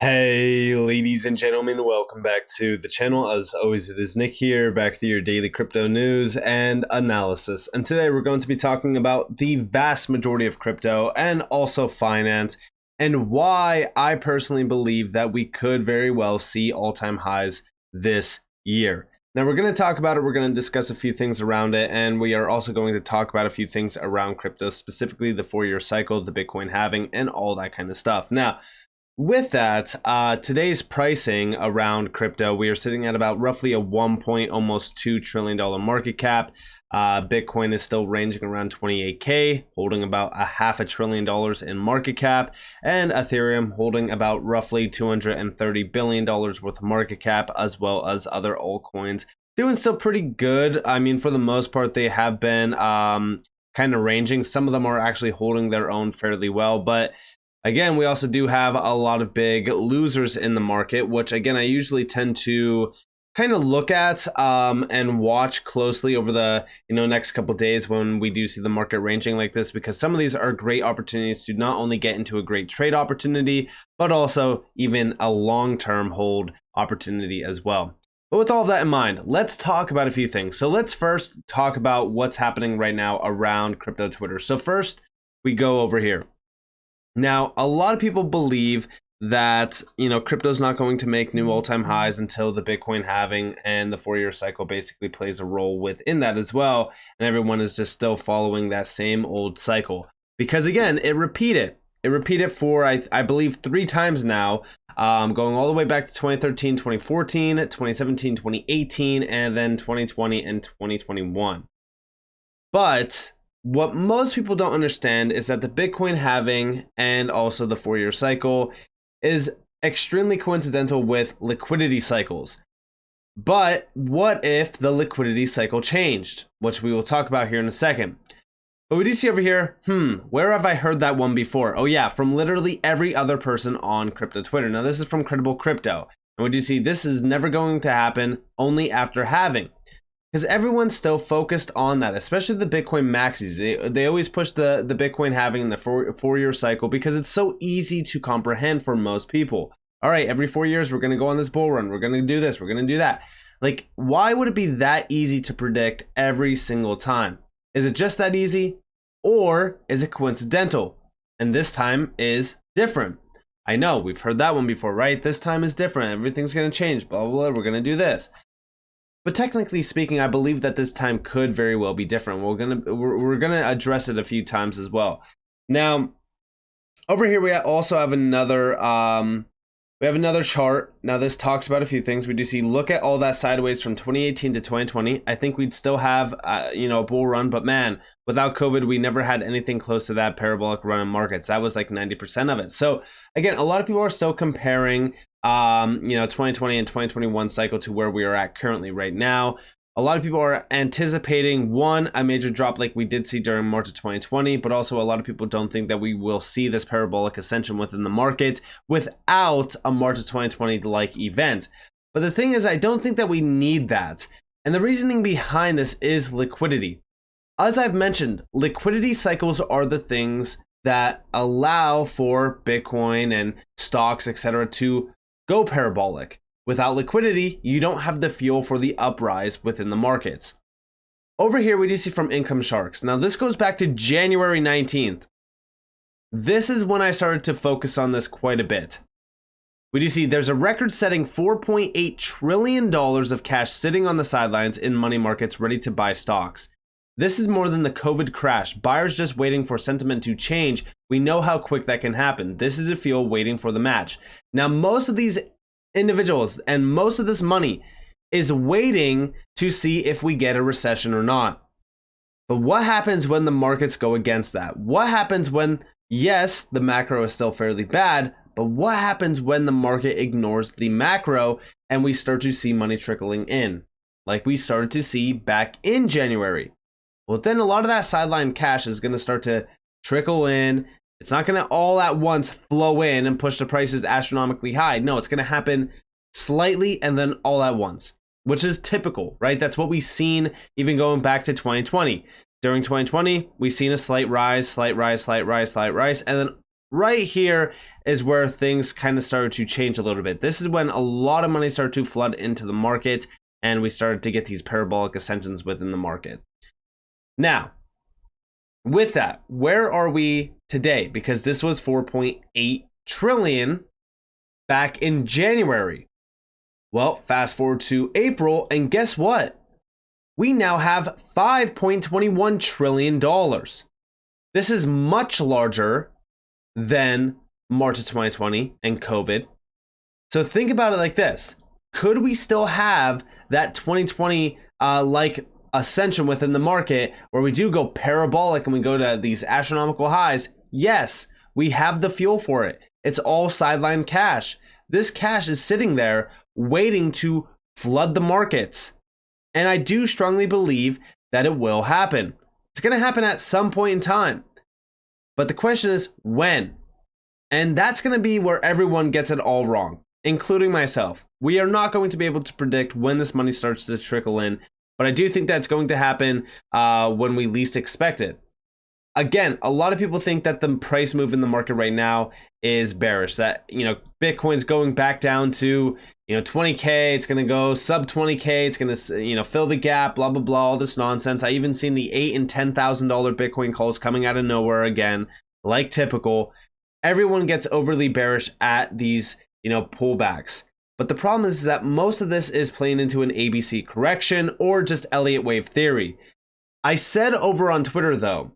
Hey, ladies and gentlemen, welcome back to the channel. As always, it is Nick here, back with your daily crypto news and analysis. And today we're going to be talking about the vast majority of crypto and also finance, and why I personally believe that we could very well see all-time highs this year. Now we're going to talk about it, we're going to discuss a few things around it, and we are also going to talk about a few things around crypto, specifically the 4-year cycle, the Bitcoin halving, and all that kind of stuff. Now, with that, today's pricing around crypto, we are sitting at about roughly a almost $2 trillion market cap. Bitcoin is still ranging around 28K, holding about a $500 billion in market cap, and Ethereum holding about roughly $230 billion worth of market cap, as well as other altcoins doing still pretty good. I mean, for the most part, they have been kind of ranging. Some of them are actually holding their own fairly well, but again, we also do have a lot of big losers in the market, which again, I usually tend to kind of look at and watch closely over the next couple days when we do see the market ranging like this, because some of these are great opportunities to not only get into a great trade opportunity, but also even a long-term hold opportunity as well. But with all of that in mind, let's talk about a few things. So let's first talk about what's happening right now around crypto Twitter. So first, we go over here. Now, a lot of people believe that, crypto's not going to make new all-time highs until the Bitcoin halving, and the 4-year cycle basically plays a role within that as well. And everyone is just still following that same old cycle. Because again, it repeated. It repeated for, I believe, 3 times now, going all the way back to 2013, 2014, 2017, 2018, and then 2020 and 2021. But what most people don't understand is that the Bitcoin halving and also the 4-year cycle is extremely coincidental with liquidity cycles. But what if the liquidity cycle changed? Which we will talk about here in a second. But we do see over here, where have I heard that one before? Oh yeah, from literally every other person on crypto Twitter. Now this is from Credible Crypto. And we do see this is never going to happen, only after halving. Because everyone's still focused on that, especially the Bitcoin maxis. They always push the Bitcoin halving in the 4-year cycle because it's so easy to comprehend for most people. All right, every 4 years, we're going to go on this bull run. We're going to do this. We're going to do that. Like, why would it be that easy to predict every single time? Is it just that easy? Or is it coincidental? And this time is different. I know, we've heard that one before, right? This time is different. Everything's going to change. Blah, blah, blah. We're going to do this. But technically speaking, I believe that this time could very well be different. We're gonna address it a few times as well. Now, over here we also have another chart. Now this talks about a few things. We do see, look at all that sideways from 2018 to 2020. I think we'd still have a bull run, but man, without COVID, we never had anything close to that parabolic run in markets. That was like 90% of it. So again, a lot of people are still comparing 2020 and 2021 cycle to where we are at currently right now. A lot of people are anticipating a major drop like we did see during March of 2020, but also a lot of people don't think that we will see this parabolic ascension within the market without a March of 2020 like event. But the thing is, I don't think that we need that. And the reasoning behind this is liquidity. As I've mentioned, liquidity cycles are the things that allow for Bitcoin and stocks, etc., to go parabolic. Without liquidity, you don't have the fuel for the uprise within the markets. Over here, we do see from Income Sharks. Now, this goes back to January 19th. This is when I started to focus on this quite a bit. We do see there's a record-setting $4.8 trillion of cash sitting on the sidelines in money markets ready to buy stocks. This is more than the COVID crash. Buyers just waiting for sentiment to change. We know how quick that can happen. This is a fuel waiting for the match. Now, most of these individuals and most of this money is waiting to see if we get a recession or not. But what happens when the markets go against that? What happens when, yes, the macro is still fairly bad, but what happens when the market ignores the macro and we start to see money trickling in, like we started to see back in January? Well, then a lot of that sideline cash is going to start to trickle in. It's not going to all at once flow in and push the prices astronomically high. No, it's going to happen slightly and then all at once, which is typical, right? That's what we've seen even going back to 2020. During 2020, we've seen a slight rise, and then right here is where things kind of started to change a little bit. This is when a lot of money started to flood into the market, and we started to get these parabolic ascensions within the market. Now, with that, where are we today? Because this was 4.8 trillion back in January. Well, fast forward to April, and guess what? We now have $5.21 trillion. This is much larger than March of 2020 and COVID. So think about it like this. Could we still have that 2020 like ascension within the market where we do go parabolic and we go to these astronomical highs? Yes, we have the fuel for it. It's all sideline cash. This cash is sitting there waiting to flood the markets. And I do strongly believe that it will happen. It's going to happen at some point in time. But the question is when? And that's going to be where everyone gets it all wrong, including myself. We are not going to be able to predict when this money starts to trickle in, but I do think that's going to happen when we least expect it. Again, a lot of people think that the price move in the market right now is bearish, that, Bitcoin's going back down to, 20K, it's going to go sub 20K, it's going to, fill the gap, blah, blah, blah, all this nonsense. I even seen the $8,000 and $10,000 Bitcoin calls coming out of nowhere again, like typical. Everyone gets overly bearish at these, pullbacks. But the problem is that most of this is playing into an ABC correction or just Elliott wave theory. I said over on Twitter though,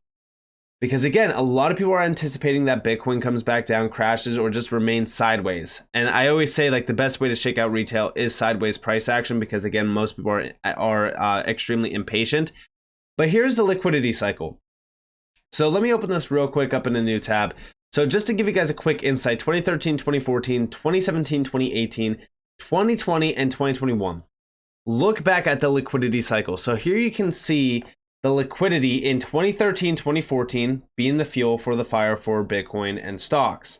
because again, a lot of people are anticipating that Bitcoin comes back down, crashes, or just remains sideways. And I always say like the best way to shake out retail is sideways price action, because again, most people are extremely impatient. But here's the liquidity cycle. So let me open this real quick up in a new tab. So just to give you guys a quick insight, 2013, 2014, 2017, 2018, 2020, and 2021. Look back at the liquidity cycle. So here you can see the liquidity in 2013, 2014 being the fuel for the fire for Bitcoin and stocks.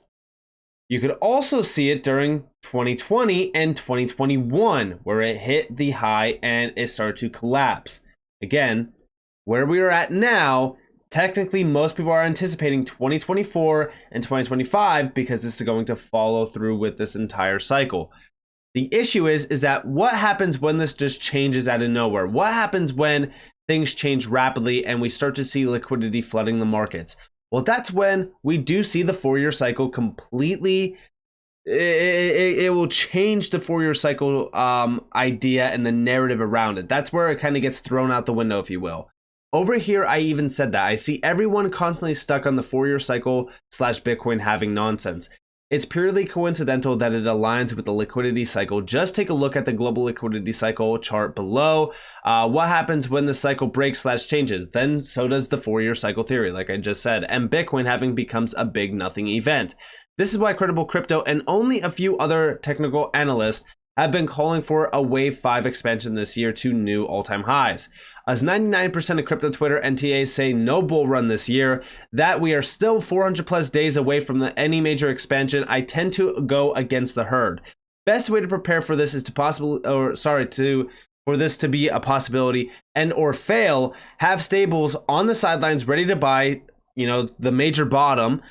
You could also see it during 2020 and 2021, where it hit the high and it started to collapse. Again, where we are at now, technically most people are anticipating 2024 and 2025 because this is going to follow through with this entire cycle. The issue is that what happens when this just changes out of nowhere? What happens when things change rapidly and we start to see liquidity flooding the markets? Well, that's when we do see the 4-year cycle completely. It will change the 4-year cycle idea and the narrative around it. That's where it kind of gets thrown out the window, if you will. Over here, I even said that. I see everyone constantly stuck on the 4-year cycle / Bitcoin halving nonsense. It's purely coincidental that it aligns with the liquidity cycle. Just take a look at the global liquidity cycle chart below. What happens when the cycle breaks / changes? Then so does the 4-year cycle theory, like I just said, and Bitcoin halving becomes a big nothing event. This is why Credible Crypto and only a few other technical analysts have been calling for a Wave 5 expansion this year to new all-time highs. As 99% of crypto Twitter and TAs say no bull run this year, that we are still 400 plus days away from any major expansion, I tend to go against the herd. Best way to prepare for this is for this to be a possibility and or fail, have stables on the sidelines ready to buy, the major bottom.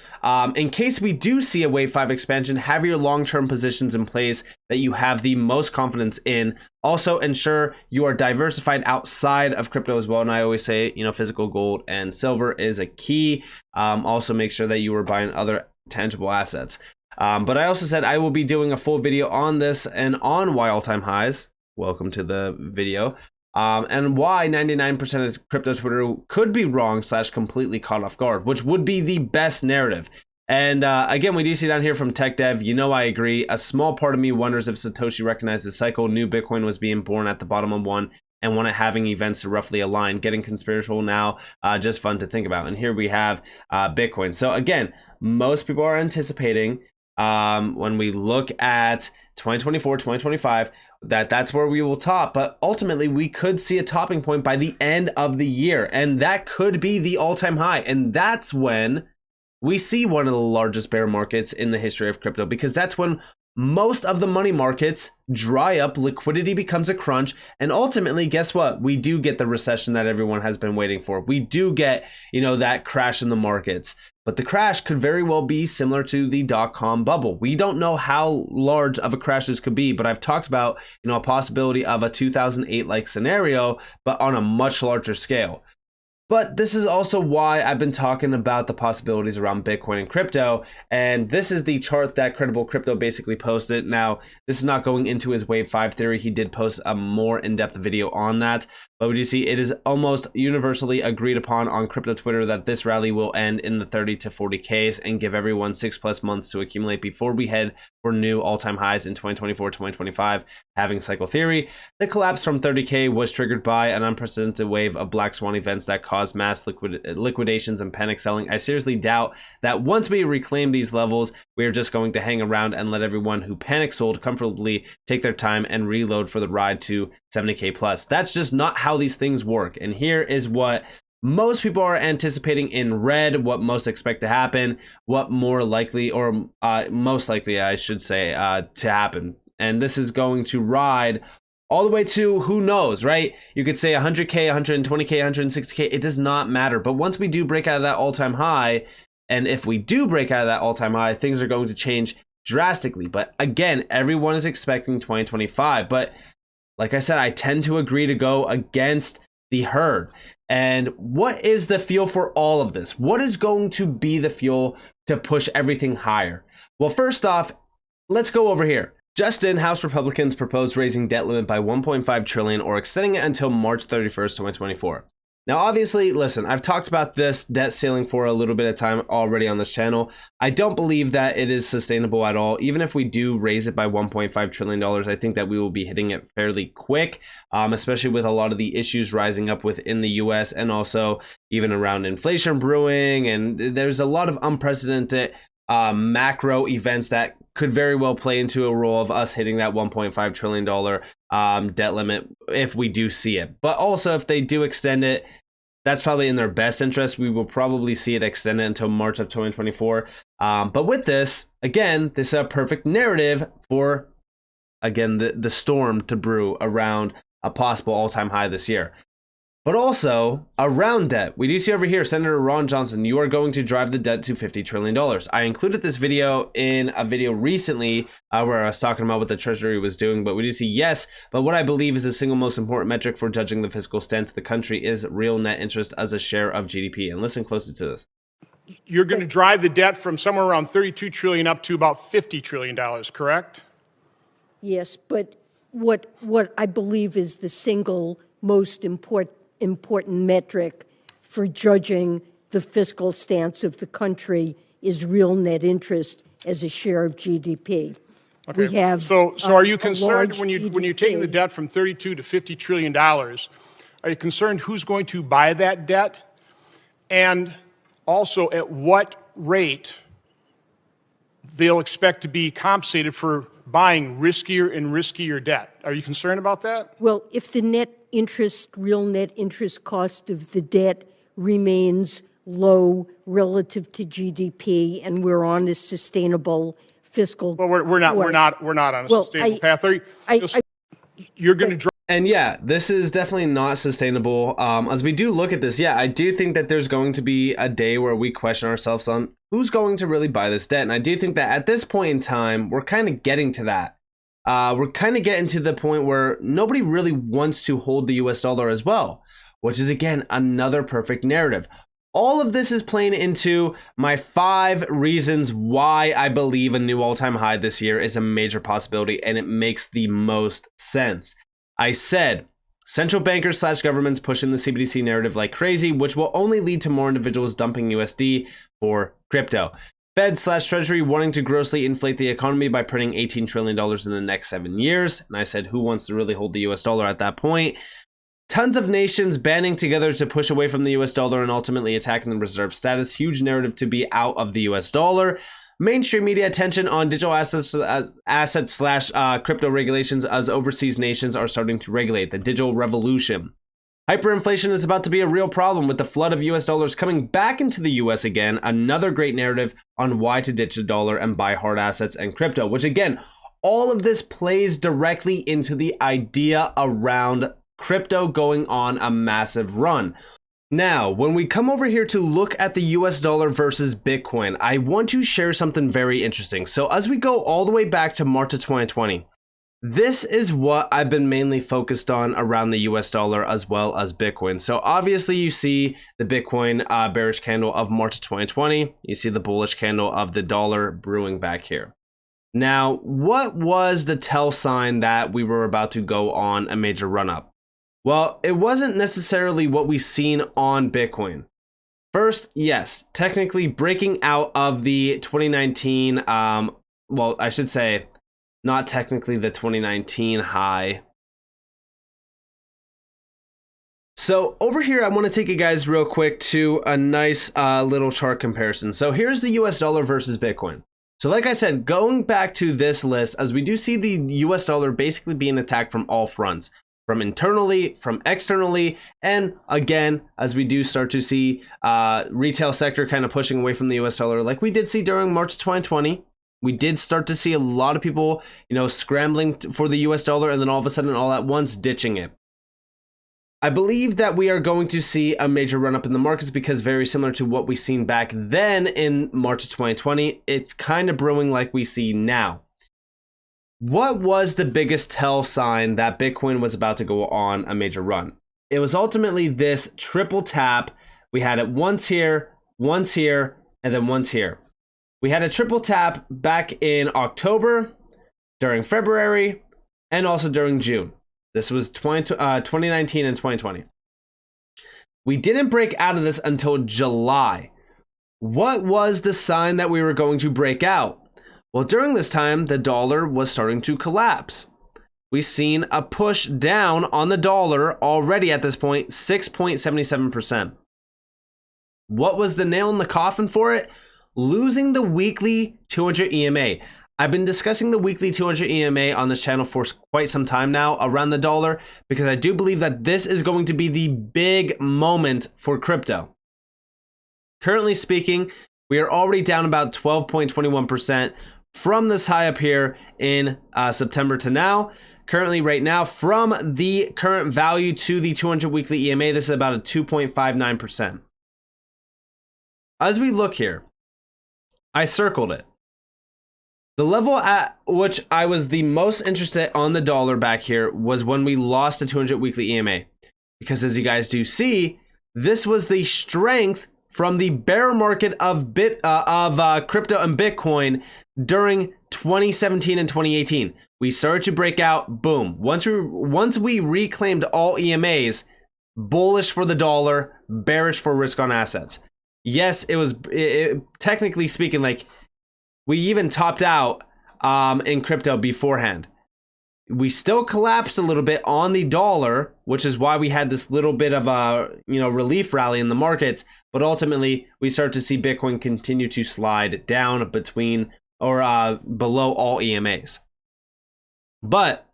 In case we do see a Wave 5 expansion, have your long-term positions in place that you have the most confidence in. Also ensure you are diversified outside of crypto as well. And I always say, physical gold and silver is a key. Also make sure that you are buying other tangible assets. But I also said I will be doing a full video on this and on why all-time highs. Welcome to the video. And why 99% of crypto Twitter could be wrong / completely caught off guard, which would be the best narrative. And again, we do see down here from Tech Dev, I agree. A small part of me wonders if Satoshi recognized the cycle, knew Bitcoin was being born at the bottom of one, and wanted having events to roughly align. Getting conspiratorial now, just fun to think about. And here we have Bitcoin. So again, most people are anticipating when we look at 2024, 2025, that's where we will top, but ultimately we could see a topping point by the end of the year, and that could be the all-time high. And that's when we see one of the largest bear markets in the history of crypto, because that's when most of the money markets dry up, liquidity becomes a crunch, and ultimately, guess what? We do get the recession that everyone has been waiting for. We do get, that crash in the markets. But the crash could very well be similar to the dot-com bubble. We don't know how large of a crash this could be, but I've talked about, a possibility of a 2008-like scenario, but on a much larger scale. But this is also why I've been talking about the possibilities around Bitcoin and crypto. And this is the chart that Credible Crypto basically posted. Now, this is not going into his Wave 5 theory. He did post a more in-depth video on that. But we do see it is almost universally agreed upon on crypto Twitter that this rally will end in the 30 to 40Ks and give everyone 6+ months to accumulate before we head for new all-time highs in 2024, 2025, having cycle theory. The collapse from 30K was triggered by an unprecedented wave of black swan events that caused mass liquidations and panic selling. I seriously doubt that once we reclaim these levels, we are just going to hang around and let everyone who panic sold comfortably take their time and reload for the ride to 70K plus. That's just not how these things work. And here is what most people are anticipating in red, what most expect to happen, what more likely, or most likely, I should say, to happen. And this is going to ride all the way to who knows, right? You could say 100K, 120K, 160K. It does not matter. But once we do break out of that all-time high, and if we do break out of that all-time high, things are going to change drastically. But again, everyone is expecting 2025. But like I said, I tend to agree to go against the herd. And what is the fuel for all of this? What is going to be the fuel to push everything higher? Well, first off, let's go over here. Just in, House Republicans proposed raising debt limit by $1.5 trillion or extending it until March 31st, 2024. Now, obviously, listen, I've talked about this debt ceiling for a little bit of time already on this channel. I don't believe that it is sustainable at all. Even if we do raise it by $1.5 trillion, I think that we will be hitting it fairly quick, especially with a lot of the issues rising up within the US and also even around inflation brewing. And there's a lot of unprecedented macro events that could very well play into a role of us hitting that $1.5 trillion debt limit if we do see it. But also, if they do extend it, that's probably in their best interest. We will probably see it extended until March of 2024. But with this, again, this is a perfect narrative for, again, the storm to brew around a possible all-time high this year. But also, around debt, we do see over here, Senator Ron Johnson, you are going to drive the debt to $50 trillion. I included this video in a video recently where I was talking about what the Treasury was doing, but we do see yes, but what I believe is the single most important metric for judging the fiscal stance of the country is real net interest as a share of GDP. And listen closely to this. You're going to drive the debt from somewhere around $32 trillion up to about $50 trillion, correct? Yes, but what I believe is the single most important metric for judging the fiscal stance of the country is real net interest as a share of GDP. Okay. We have so are you concerned when GDP. you're taking the debt from $32 to $50 trillion? Are you concerned who's going to buy that debt, and also at what rate they'll expect to be compensated for buying riskier and riskier debt? Are you concerned about that? Well, if the real net interest cost of the debt remains low relative to GDP, and we're on a sustainable fiscal. Well, we're not on a sustainable path. You're going to drive. And yeah, this is definitely not sustainable. As we do look at this, yeah, I do think that there's going to be a day where we question ourselves on who's going to really buy this debt. And I do think that at this point in time, we're kind of getting to that. We're kind of getting to the point where nobody really wants to hold the US dollar as well, which is, again, another perfect narrative. All of this is playing into my 5 reasons why I believe a new all-time high this year is a major possibility, and it makes the most sense. I said central bankers / governments pushing the CBDC narrative like crazy, which will only lead to more individuals dumping USD for crypto. Fed / Treasury wanting to grossly inflate the economy by printing $18 trillion in the next 7 years. And I said, who wants to really hold the US dollar at that point? Tons of nations banding together to push away from the US dollar and ultimately attacking the reserve status. Huge narrative to be out of the US dollar. Mainstream media attention on digital assets / crypto regulations as overseas nations are starting to regulate the digital revolution. Hyperinflation is about to be a real problem with the flood of US dollars coming back into the US again. Another great narrative on why to ditch the dollar and buy hard assets and crypto, which again, all of this plays directly into the idea around crypto going on a massive run. Now, when we come over here to look at the US dollar versus Bitcoin, I want to share something very interesting. So as we go all the way back to March of 2020, this is what I've been mainly focused on around the US dollar as well as Bitcoin. So obviously you see the Bitcoin bearish candle of March of 2020. You see the bullish candle of the dollar brewing back here. Now, what was the tell sign that we were about to go on a major run up? Well, it wasn't necessarily what we've seen on Bitcoin. First, yes, technically breaking out of the 2019, well, I should say, not technically the 2019 high. So over here, I want to take you guys real quick to a nice little chart comparison. So here's the US dollar versus Bitcoin. So like I said, going back to this list, as we do see the US dollar basically being attacked from all fronts, from internally, from externally, and again, as we do start to see retail sector kind of pushing away from the US dollar, like we did see during March 2020. We did start to see a lot of people, scrambling for the US dollar, and then all of a sudden, all at once, ditching it. I believe that we are going to see a major run up in the markets because very similar to what we seen back then in March of 2020, it's kind of brewing like we see now. What was the biggest tell sign that Bitcoin was about to go on a major run? It was ultimately this triple tap. We had it once here, and then once here. We had a triple tap back in October, during February, and also during June. This was 2019 and 2020. We didn't break out of this until July. What was the sign that we were going to break out? Well, during this time, the dollar was starting to collapse. We've seen a push down on the dollar already at this point, 6.77%. What was the nail in the coffin for it? Losing the weekly 200 EMA. I've been discussing the weekly 200 EMA on this channel for quite some time now around the dollar because I do believe that this is going to be the big moment for crypto. Currently speaking, we are already down about 12.21% from this high up here in September to now. Currently right now, from the current value to the 200 weekly EMA, this is about a 2.59%. As we look here, I circled it. The level at which I was the most interested on the dollar back here was when we lost the 200 weekly EMA. Because as you guys do see, this was the strength from the bear market of crypto and Bitcoin during 2017 and 2018. We started to break out, boom. Once we reclaimed all EMAs, bullish for the dollar, bearish for risk on assets. Yes, it was technically speaking, like we even topped out in crypto beforehand. We still collapsed a little bit on the dollar, which is why we had this little bit of a relief rally in the markets. But ultimately, we start to see Bitcoin continue to slide down between or below all EMAs. But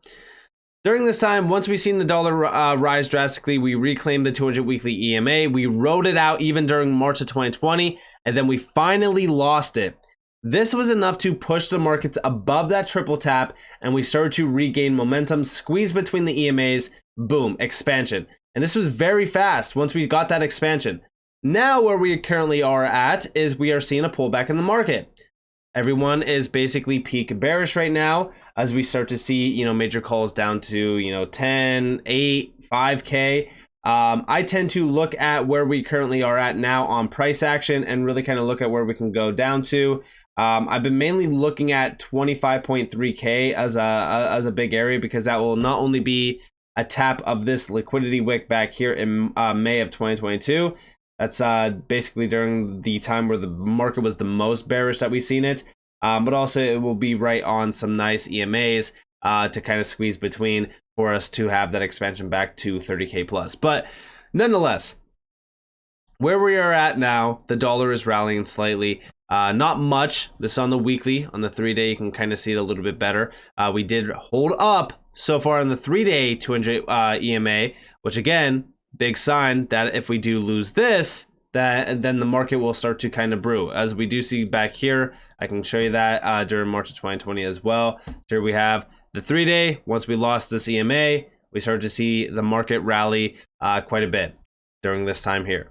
during this time, once we've seen the dollar rise drastically, we reclaimed the 200 weekly EMA. We rode it out even during March of 2020, and then we finally lost it. This was enough to push the markets above that triple tap, and we started to regain momentum, squeeze between the EMAs, boom, expansion. And this was very fast once we got that expansion. Now where we currently are at is we are seeing a pullback in the market. Everyone is basically peak bearish right now as we start to see, major calls down to, 10, 8, 5K. I tend to look at where we currently are at now on price action and really kind of look at where we can go down to. I've been mainly looking at 25.3K as a big area because that will not only be a tap of this liquidity wick back here in May of 2022. That's basically during the time where the market was the most bearish that we've seen it. But also it will be right on some nice EMAs to kind of squeeze between for us to have that expansion back to 30K plus. But nonetheless, where we are at now, the dollar is rallying slightly. Not much. This is on the weekly. On the 3-day, you can kind of see it a little bit better. We did hold up so far on the 3-day 200 EMA, which again, big sign that if we do lose this, then the market will start to kind of brew. As we do see back here, I can show you that during March of 2020 as well. Here we have the 3-day. Once we lost this EMA, we started to see the market rally quite a bit. during this time here.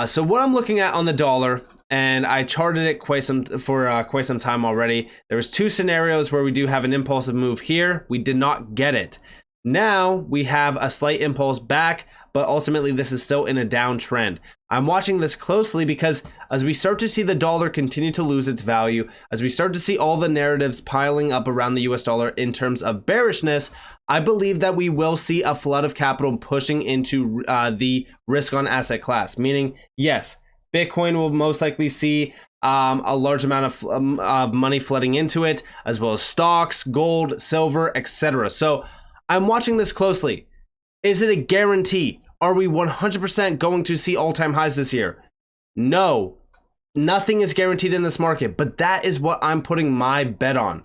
So what I'm looking at on the dollar, and I charted it quite some time already. There was 2 scenarios where we do have an impulsive move here. We did not get it. Now we have a slight impulse back, but ultimately this is still in a downtrend. I'm watching this closely because as we start to see the dollar continue to lose its value, as we start to see all the narratives piling up around the US dollar in terms of bearishness, I believe that we will see a flood of capital pushing into the risk on asset class. Meaning, yes, Bitcoin will most likely see a large amount of money flooding into it, as well as stocks, gold, silver, etc. So I'm watching this closely. Is it a guarantee? Are we 100% going to see all-time highs this year? No, nothing is guaranteed in this market, but that is what I'm putting my bet on.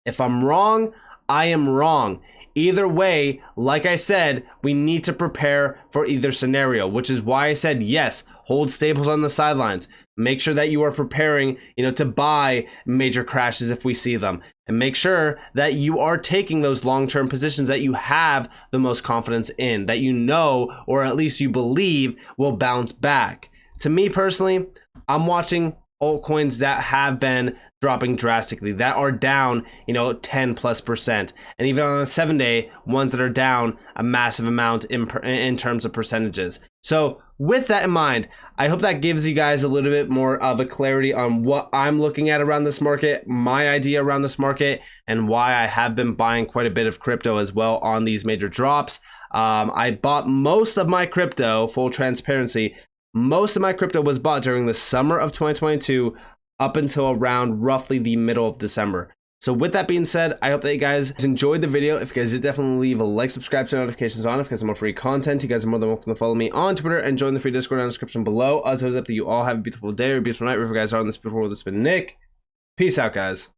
If I'm wrong, I am wrong. Either way, like I said, we need to prepare for either scenario, which is why I said, yes, hold staples on the sidelines. Make sure that you are preparing, to buy major crashes if we see them. And make sure that you are taking those long-term positions that you have the most confidence in, that you know, or at least you believe will bounce back. To me personally, I'm watching altcoins that have been dropping drastically, that are down, 10+%. And even on a 7-day, ones that are down a massive amount in terms of percentages. So with that in mind, I hope that gives you guys a little bit more of a clarity on what I'm looking at around this market, my idea around this market, and why I have been buying quite a bit of crypto as well on these major drops. I bought most of my crypto, full transparency, most of my crypto was bought during the summer of 2022 up until around roughly the middle of December. So with that being said, I hope that you guys enjoyed the video. If you guys did, definitely leave a like, subscribe, turn notifications on. If you guys want more free content, you guys are more than welcome to follow me on Twitter and join the free Discord down in the description below. As always, up that you all have a beautiful day or a beautiful night. Wherever you guys are on this beautiful world, it's been Nick. Peace out, guys.